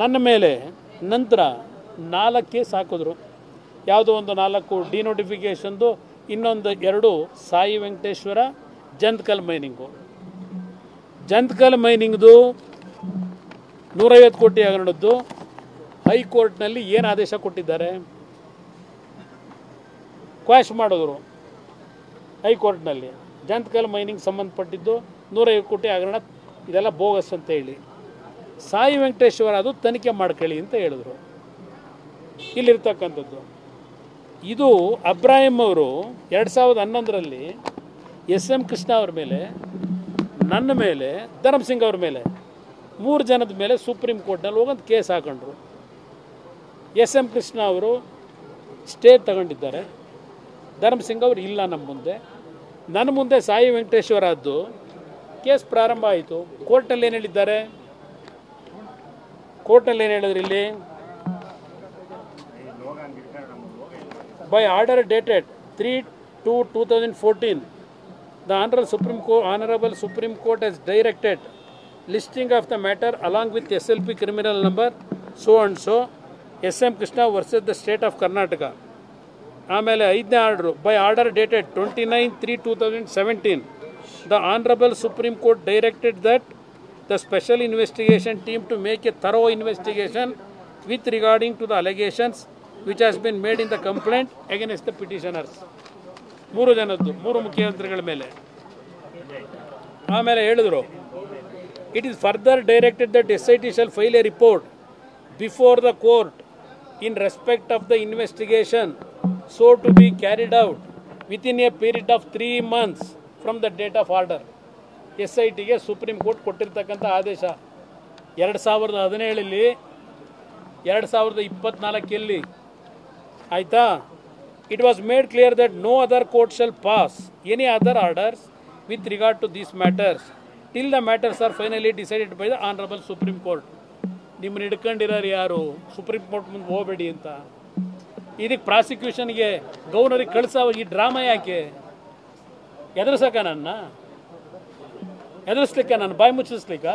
ನನ್ನ ಮೇಲೆ ನಂತರ 4 ಕೇಸ್ ಹಾಕಿದ್ರು. ಯಾವುದೋ ಒಂದು 4 ಡಿನೋಟಿಫಿಕೇಷನ್ದು, ಇನ್ನೊಂದು 2 ಸಾಯಿ ವೆಂಕಟೇಶ್ವರ ಜಂತ್ಕಲ್ ಮೈನಿಂಗು. ಜಂತ್ಕಲ್ ಮೈನಿಂಗ್ದು 150 ಕೋಟಿ ಹಗರಣದ್ದು ಹೈಕೋರ್ಟ್ನಲ್ಲಿ ಏನು ಆದೇಶ ಕೊಟ್ಟಿದ್ದಾರೆ? ಕ್ವಾಶ್ ಮಾಡಿದ್ರು ಹೈಕೋರ್ಟ್ನಲ್ಲಿ. ಜಂತ್ಕಲ್ ಮೈನಿಂಗ್ ಸಂಬಂಧಪಟ್ಟಿದ್ದು 150 ಕೋಟಿ ಹಗರಣ ಇದೆಲ್ಲ ಬೋಗಸ್ ಅಂತ ಹೇಳಿ. ಸಾಯಿ ವೆಂಕಟೇಶ್ವರ ಅದು ತನಿಖೆ ಮಾಡ್ಕೊಳ್ಳಿ ಅಂತ ಹೇಳಿದ್ರು. ಇಲ್ಲಿರ್ತಕ್ಕಂಥದ್ದು ಇದು ಅಬ್ರಾಹಿಂ ಅವರು 2011ರಲ್ಲಿ SM ಕೃಷ್ಣ ಅವ್ರ ಮೇಲೆ, ನನ್ನ ಮೇಲೆ, ಧರ್ಮಸಿಂಗ್ ಅವ್ರ ಮೇಲೆ 3 ಜನದ ಮೇಲೆ ಸುಪ್ರೀಂ ಕೋರ್ಟ್ನಲ್ಲಿ ಹೋಗಂತ ಕೇಸ್ ಹಾಕೊಂಡ್ರು. SM ಕೃಷ್ಣ ಅವರು ಸ್ಟೇ ತಗೊಂಡಿದ್ದಾರೆ, ಧರ್ಮಸಿಂಗ್ ಅವರು ಇಲ್ಲ ನಮ್ಮ ಮುಂದೆ. ನನ್ನ ಮುಂದೆ ಸಾಯಿ ವೆಂಕಟೇಶ್ವರದ್ದು ಕೇಸ್ ಪ್ರಾರಂಭ ಆಯಿತು. ಕೋರ್ಟಲ್ಲಿ ಏನು ಹೇಳಿದ್ದಾರೆ? ಕೋರ್ಟಲ್ಲಿ ಏನು ಹೇಳಿದ್ರು? ಇಲ್ಲಿ by order dated 3/2/2014 the Honorable Supreme Court has directed listing of the matter along with SLP criminal number so and so SM Krishna versus the state of Karnataka. ಆಮೇಲೆ 5ನೇ order by order dated 29/3/2017 the Honorable Supreme Court directed that the special investigation team to make a thorough investigation with regarding to the allegations which has been made in the complaint against the petitioners. 3 ಜನದ್ದು 3 ಮುಖ್ಯಮಂತ್ರಿಗಳ ಮೇಲೆ. ಆಮೇಲೆ ಹೇಳಿದ್ರು, it is further directed that SIT shall file a report before the court in respect of the investigation so to be carried out within a period of 3 months from the date of order. SITಗೆ supreme court ಕೊಟ್ಟಿರ್ತಕ್ಕಂಥ ಆದೇಶ 2017ರಲ್ಲಿ 2024ರಲ್ಲಿ ಆಯಿತಾ. It was made clear that no other court shall pass any other orders with regard to these matters till the matters are finally decided by the Honorable Supreme Court. ನಿಮ್ಮನ್ನು ಹಿಡ್ಕೊಂಡಿರೋರು ಯಾರು? Supreme court ಮುಂದೆ ಹೋಗಬೇಡಿ ಅಂತ. ಇದಕ್ಕೆ ಪ್ರಾಸಿಕ್ಯೂಷನ್ಗೆ ಗವರ್ನರಿಗೆ ಕಳಿಸೋ ಈ drama ಯಾಕೆ? ಎದುರಿಸೋಕ ನನ್ನ ಎದುರಿಸ್ಲಿಕ್ಕೆ, ನಾನು ಬಾಯಿ ಮುಚ್ಚಿಸ್ಲಿಕ್ಕ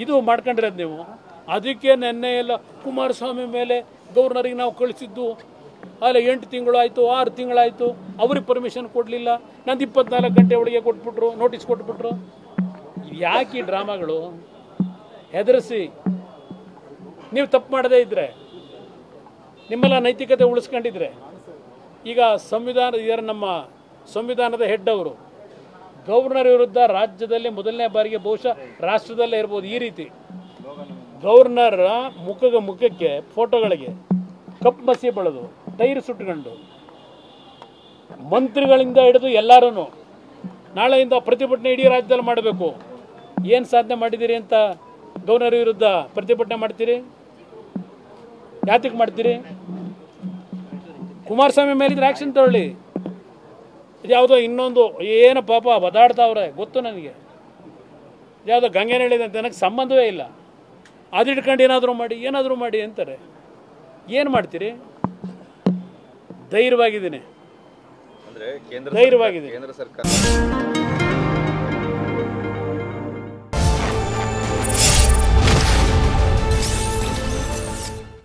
ಇದು ಮಾಡ್ಕೊಂಡಿರೋದು ನೀವು. ಅದಕ್ಕೆ ನೆನ್ನೆ ಎಲ್ಲ ಕುಮಾರಸ್ವಾಮಿ ಮೇಲೆ ಗವರ್ನರಿಗೆ ನಾವು ಕಳಿಸಿದ್ದು ಅಲ್ಲ 8 ತಿಂಗಳು ಆಯಿತು, 6 ತಿಂಗಳಾಯಿತು, ಅವ್ರಿಗೆ ಪರ್ಮಿಷನ್ ಕೊಡಲಿಲ್ಲ, ನಂದು 24 ಗಂಟೆ ಒಳಗೆ ಕೊಟ್ಬಿಟ್ರು, ನೋಟಿಸ್ ಕೊಟ್ಬಿಟ್ರು. ಯಾಕೆ ಈ ಡ್ರಾಮಾಗಳು? ಹೆದರಿಸಿ ನೀವು ತಪ್ಪು ಮಾಡದೇ ಇದ್ದರೆ, ನಿಮ್ಮೆಲ್ಲ ನೈತಿಕತೆ ಉಳಿಸ್ಕೊಂಡಿದ್ರೆ, ಈಗ ನಮ್ಮ ಸಂವಿಧಾನದ ಹೆಡ್ ಅವರು ಗವರ್ನರ್ ವಿರುದ್ಧ ರಾಜ್ಯದಲ್ಲಿ ಮೊದಲನೇ ಬಾರಿಗೆ, ಬಹುಶಃ ರಾಷ್ಟ್ರದಲ್ಲೇ ಇರ್ಬೋದು, ಈ ರೀತಿ ಗವರ್ನರ್ ಮುಖಕ್ಕೆ ಫೋಟೋಗಳಿಗೆ ಕಪ್ಪು ಮಸಿ ಬೆಳೆದು ಟೈರ್ ಸುಟ್ಕೊಂಡು ಮಂತ್ರಿಗಳಿಂದ ಹಿಡಿದು ಎಲ್ಲರೂ ನಾಳೆಯಿಂದ ಪ್ರತಿಭಟನೆ ಇಡೀ ರಾಜ್ಯದಲ್ಲಿ ಮಾಡಬೇಕು. ಏನು ಸಾಧನೆ ಮಾಡಿದ್ದೀರಿ ಅಂತ ಗವರ್ನರ್ ವಿರುದ್ಧ ಪ್ರತಿಭಟನೆ ಮಾಡ್ತೀರಿ? ಯಾತಕ್ಕೆ ಮಾಡ್ತೀರಿ? ಕುಮಾರಸ್ವಾಮಿ ಮೇಲಿದ್ರೆ ಆ್ಯಕ್ಷನ್ ತಗೊಳ್ಳಿ. ಇದು ಯಾವುದೋ ಇನ್ನೊಂದು ಏನು ಪಾಪ ಬದಾಡ್ತಾವ್ರೆ ಗೊತ್ತು ನನಗೆ, ಯಾವುದೋ ಗಂಗೆನಹಳ್ಳಿದಂತೆ, ನನಗೆ ಸಂಬಂಧವೇ ಇಲ್ಲ. ಅದು ಇಟ್ಕೊಂಡು ಏನಾದರೂ ಮಾಡಿ ಅಂತಾರೆ. ಏನು ಮಾಡ್ತೀರಿ? ಧೈರ್ಯವಾಗಿದ್ದೀನಿ, ಧೈರ್ಯವಾಗಿದ್ದೀನಿ.